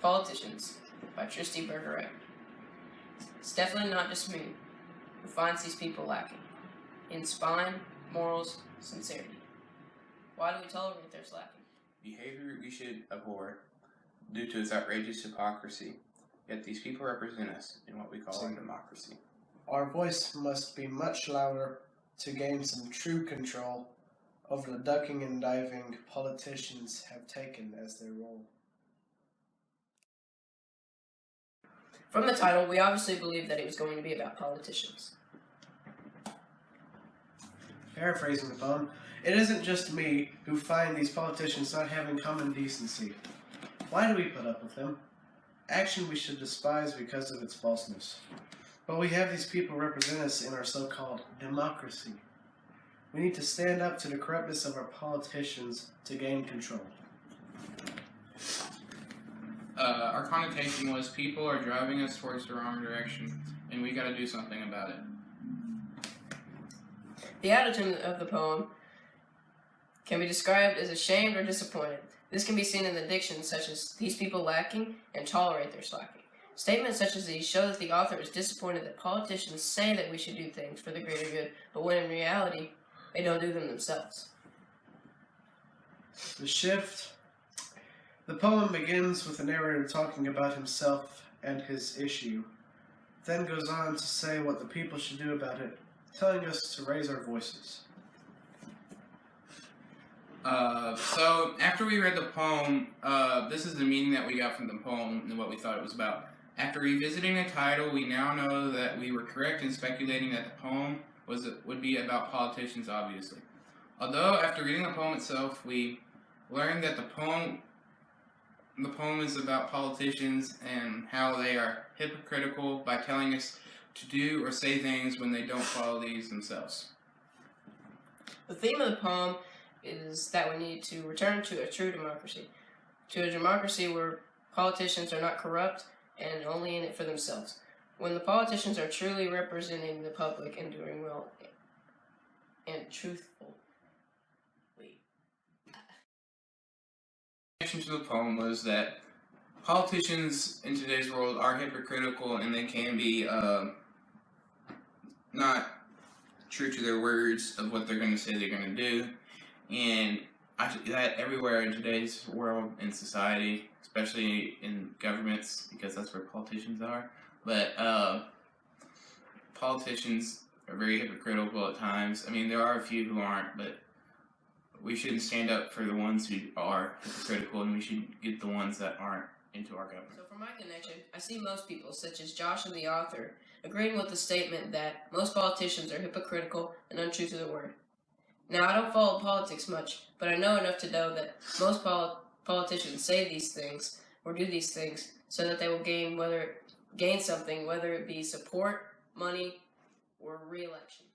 Politicians by Trieste Bergerac. It's definitely not just me who finds these people lacking in spine, morals, sincerity. Why do we tolerate their slacking? Behavior we should abhor due to its outrageous hypocrisy. Yet these people represent us in what we call our democracy. Our voice must be much louder to gain some true control over the ducking and diving politicians have taken as their role. From the title, we obviously believed that it was going to be about politicians. Paraphrasing the poem, it isn't just me who find these politicians not having common decency. Why do we put up with them? Action we should despise because of its falseness. But we have these people represent us in our so-called democracy. We need to stand up to the corruptness of our politicians to gain control. Our connotation was people are driving us towards the wrong direction, and we gotta do something about it. The attitude of the poem can be described as ashamed or disappointed. This can be seen in the diction such as these people lacking and tolerate their slacking. Statements such as these show that the author is disappointed that politicians say that we should do things for the greater good, but when in reality, they don't do them themselves. The shift. The poem begins with the narrator talking about himself and his issue, then goes on to say what the people should do about it, telling us to raise our voices. So after we read the poem, this is the meaning that we got from the poem and what we thought it was about. After revisiting the title, we now know that we were correct in speculating that the poem would be about politicians, obviously. Although, after reading the poem itself, we learned that the poem is about politicians and how they are hypocritical by telling us to do or say things when they don't follow these themselves. The theme of the poem is that we need to return to a true democracy. To a democracy where politicians are not corrupt and only in it for themselves. When the politicians are truly representing the public and doing well and truthfully. The reaction to the poem was that politicians in today's world are hypocritical and they can be not true to their words of what they're going to say they're going to do. And that everywhere in today's world and society, especially in governments, because that's where politicians are. But politicians are very hypocritical at times. I mean, there are a few who aren't, but we shouldn't stand up for the ones who are hypocritical, and we should get the ones that aren't into our government. So from my connection, I see most people, such as Josh and the author, agreeing with the statement that most politicians are hypocritical and untrue to their word. Now, I don't follow politics much, but I know enough to know that most politicians say these things or do these things so that they will gain something, whether it be support, money, or re-election.